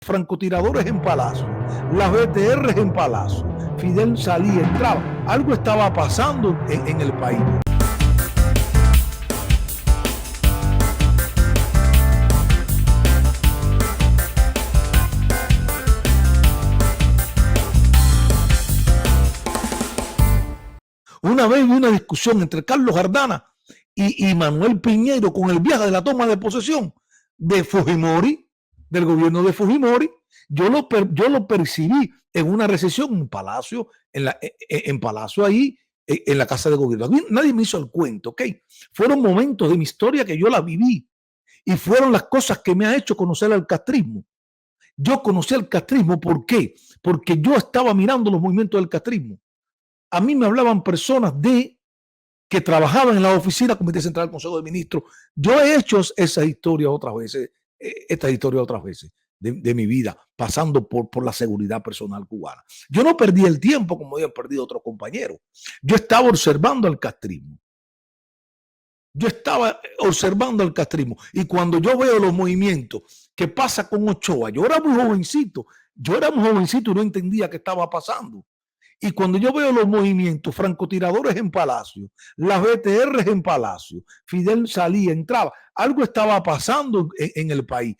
francotiradores en Palacio, las BTR en Palacio, Fidel salía, entraba, algo estaba pasando en el país. Una vez hubo una discusión entre Carlos Jardana y Manuel Piñero con el viaje de la toma de posesión de Fujimori, del gobierno de Fujimori. Yo lo percibí en una recesión en Palacio, en Palacio ahí, en la casa de gobierno. Nadie me hizo el cuento, ¿ok? Fueron momentos de mi historia que yo la viví y fueron las cosas que me ha hecho conocer al castrismo. Yo conocí al castrismo, ¿por qué? Porque yo estaba mirando los movimientos del castrismo. A mí me hablaban personas que trabajaban en la oficina Comité Central del Consejo de Ministros. Yo he hecho esa historia otras veces, esta historia otras veces de mi vida, pasando por la seguridad personal cubana. Yo no perdí el tiempo como habían perdido otros compañeros. Yo estaba observando al castrismo. Y cuando yo veo los movimientos que pasa con Ochoa, yo era muy jovencito y no entendía qué estaba pasando. Y cuando yo veo los movimientos, francotiradores en Palacio, las BTR en Palacio, Fidel salía, entraba, algo estaba pasando en el país.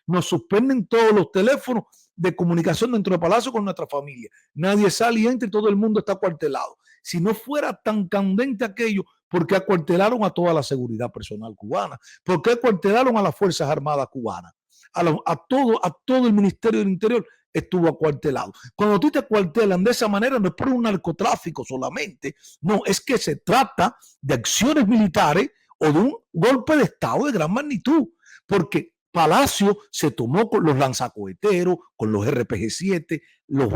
Nos suspenden todos los teléfonos de comunicación dentro del Palacio con nuestra familia. Nadie sale y entra y todo el mundo está acuartelado. Si no fuera tan candente aquello, ¿por qué acuartelaron a toda la seguridad personal cubana? ¿Por qué acuartelaron a las Fuerzas Armadas cubanas? A todo el Ministerio del Interior estuvo acuartelado. Cuando a ti te acuartelan de esa manera, no es por un narcotráfico solamente, no, es que se trata de acciones militares o de un golpe de Estado de gran magnitud, porque Palacio se tomó con los lanzacoheteros, con los RPG-7,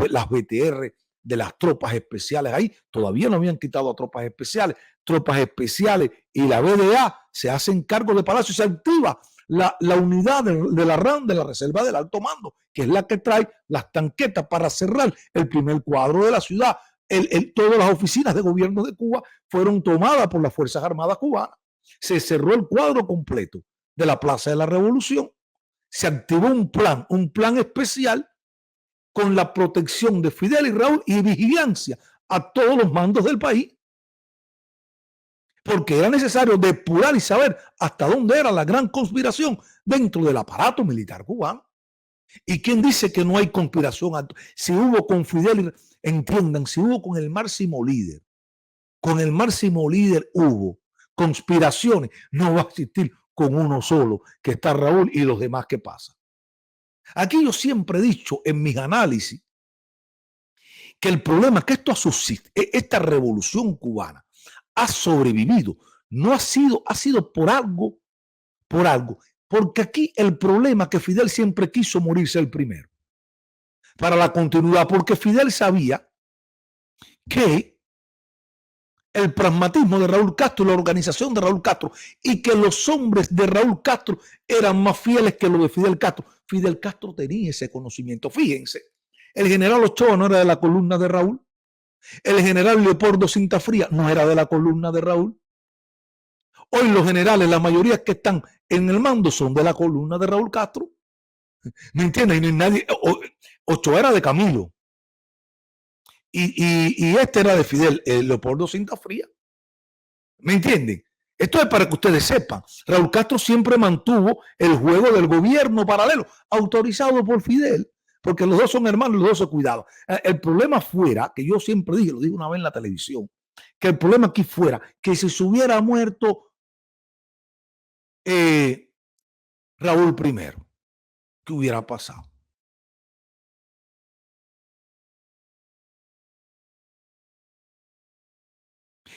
las BTR de las tropas especiales ahí. Todavía no habían quitado a tropas especiales y la BDA se hacen cargo de Palacio y se activa la unidad de la RAM, de la Reserva del Alto Mando, que es la que trae las tanquetas para cerrar el primer cuadro de la ciudad. Todas las oficinas de gobierno de Cuba fueron tomadas por las Fuerzas Armadas cubanas. Se cerró el cuadro completo de la Plaza de la Revolución. Se activó un plan especial con la protección de Fidel y Raúl y vigilancia a todos los mandos del país, porque era necesario depurar y saber hasta dónde era la gran conspiración dentro del aparato militar cubano. ¿Y quién dice que no hay conspiración? Si hubo con Fidel, entiendan, si hubo con el máximo líder hubo conspiraciones, no va a existir con uno solo, que está Raúl y los demás que pasan. Aquí yo siempre he dicho en mis análisis que el problema es que esto ha subsistido, esta revolución cubana ha sobrevivido, no ha sido por algo, porque aquí el problema es que Fidel siempre quiso morirse el primero para la continuidad, porque Fidel sabía que el pragmatismo de Raúl Castro y la organización de Raúl Castro y que los hombres de Raúl Castro eran más fieles que los de Fidel Castro. Fidel Castro tenía ese conocimiento. Fíjense, el general Ochoa no era de la columna de Raúl. El general Leopoldo Cintafría no era de la columna de Raúl. Hoy los generales, la mayoría que están en el mando son de la columna de Raúl Castro. ¿Me entiendes? Y no hay nadie. Ochoa era de Camilo. Y este era de Fidel, Leopoldo Cintafría. ¿Me entienden? Esto es para que ustedes sepan. Raúl Castro siempre mantuvo el juego del gobierno paralelo, autorizado por Fidel, porque los dos son hermanos y los dos se cuidaban. El problema fuera, que yo siempre dije, lo dije una vez en la televisión, que el problema aquí fuera que si se hubiera muerto Raúl primero, ¿qué hubiera pasado?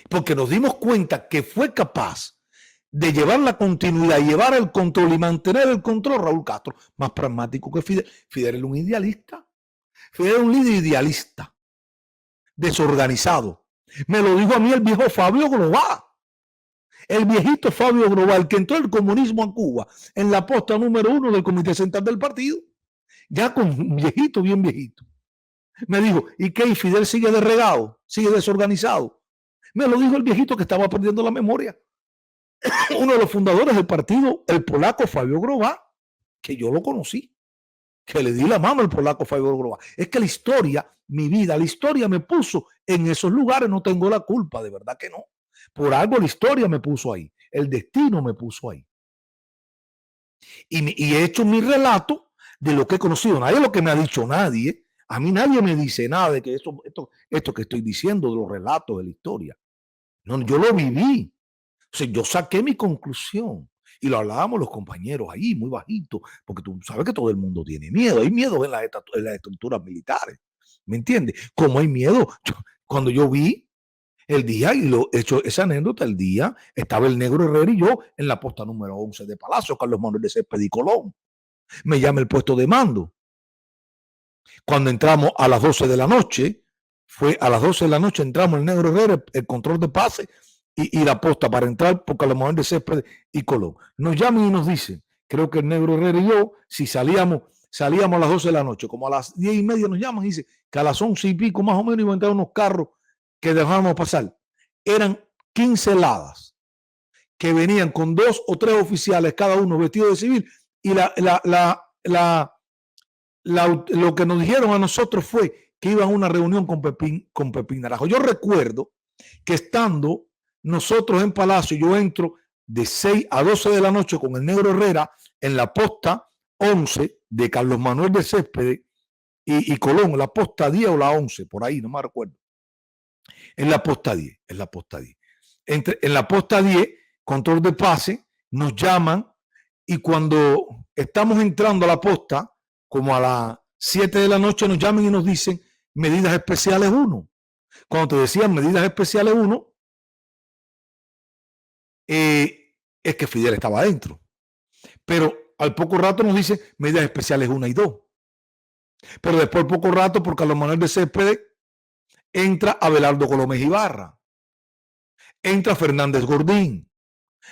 Porque nos dimos cuenta que fue capaz de llevar la continuidad, llevar el control y mantener el control Raúl Castro, más pragmático que Fidel. Fidel era un idealista. Fidel era un líder idealista, desorganizado. Me lo dijo a mí el viejo Fabio Global. El viejito Fabio Global, que entró el comunismo a Cuba en la posta número 1 del Comité Central del Partido, ya con un viejito, bien viejito. Me dijo, ¿y qué? ¿Y Fidel sigue de regado? ¿Sigue desorganizado? Me lo dijo el viejito que estaba perdiendo la memoria. uno de los fundadores del partido, el polaco Fabio Grová, que yo lo conocí, que le di la mano al polaco Fabio Grová. Es que la historia, mi vida, la historia me puso en esos lugares, no tengo la culpa, de verdad que no. Por algo la historia me puso ahí, el destino me puso ahí. Y he hecho mi relato de lo que he conocido. Nadie lo que me ha dicho nadie. A mí nadie me dice nada de que esto que estoy diciendo, de los relatos de la historia. No, yo lo viví. O sea, yo saqué mi conclusión y lo hablábamos los compañeros ahí, muy bajito, porque tú sabes que todo el mundo tiene miedo. Hay miedo en las estructuras militares. ¿Me entiendes? Como hay miedo. Cuando yo vi el día, y lo he hecho esa anécdota, el día estaba el Negro Herrera y yo en la posta número 11 de Palacio, Carlos Manuel de Céspedes y Colón. Me llama el puesto de mando. Cuando entramos a las 12 de la noche, fue a las 12 de la noche, entramos el Negro Herrera, el control de pase y la posta para entrar por Carlos Manuel de Céspedes y Colón. Nos llaman y nos dicen, creo que el Negro Herrera y yo, si salíamos a las 12 de la noche, como a las 10:30 nos llaman y dicen que a las 11 y pico más o menos iban a entrar unos carros que dejábamos pasar. Eran 15 ladas que venían con 2 o 3 oficiales, cada uno vestido de civil, y lo que nos dijeron a nosotros fue que iban a una reunión con Pepín Naranjo. Yo recuerdo que estando nosotros en Palacio, yo entro de 6 a 12 de la noche con el Negro Herrera en la posta 11 de Carlos Manuel de Céspedes y Colón, la posta 10 o la 11, por ahí, no me recuerdo. En la posta 10, en la posta 10. En la posta 10, control de pase, nos llaman y cuando estamos entrando a la posta, como a las 7 de la noche, nos llaman y nos dicen medidas especiales 1. Cuando te decían medidas especiales 1, es que Fidel estaba adentro. Pero al poco rato nos dicen medidas especiales 1 y 2. Pero después, poco rato, por Carlos Manuel de Céspedes, entra Abelardo Colomés Ibarra, entra Fernández Gordín,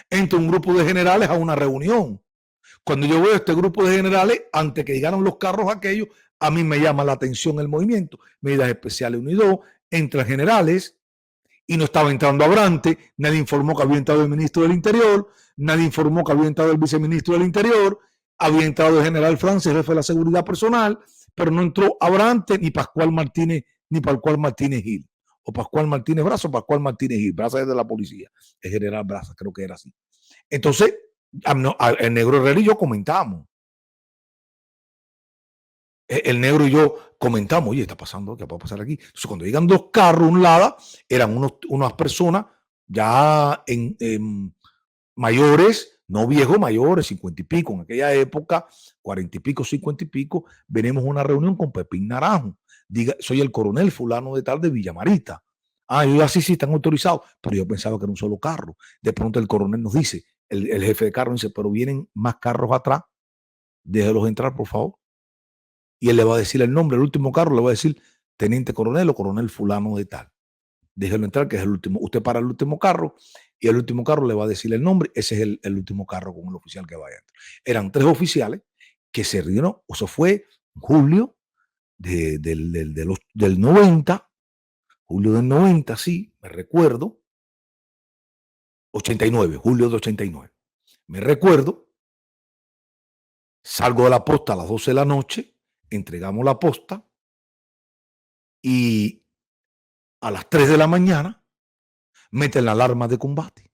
entra un grupo de generales a una reunión. Cuando yo veo este grupo de generales, antes que llegaron los carros aquellos, a mí me llama la atención el movimiento. Medidas especiales 1 y 2, entran generales y no estaba entrando Abrante, nadie informó que había entrado el ministro del Interior, nadie informó que había entrado el viceministro del Interior, había entrado el general Francis, jefe de la seguridad personal, pero no entró Abrante ni Pascual Martínez Gil, o Pascual Martínez Braza o Pascual Martínez Gil. Braza es de la policía, el general Braza, creo que era así. Entonces, el Negro Herrera y yo comentamos. El Negro y yo comentamos, oye, está pasando, ¿qué puede pasar aquí? Entonces, cuando llegan 2 carros, un lado, eran unas personas ya en mayores, no viejos, mayores, 50 y pico, en aquella época, 40 y pico, 50 y pico, venimos a una reunión con Pepín Naranjo. Diga, soy el coronel fulano de tal de Villamarita. Ah, yo así sí están autorizados, pero yo pensaba que era un solo carro. De pronto el coronel nos dice, el jefe de carro dice, pero vienen más carros atrás, déjelos entrar, por favor. Y él le va a decir el nombre, el último carro le va a decir teniente coronel o coronel fulano de tal. Déjelo entrar, que es el último. Usted para el último carro y el último carro le va a decir el nombre. Ese es el último carro con el oficial que vaya. Eran 3 oficiales que se rindieron. Eso fue en julio del 90. Julio del 90, sí, me recuerdo. 89, julio de 89. Me recuerdo. Salgo de la posta a las 12 de la noche. Entregamos la posta. Y a las 3 de la mañana meten la alarma de combate.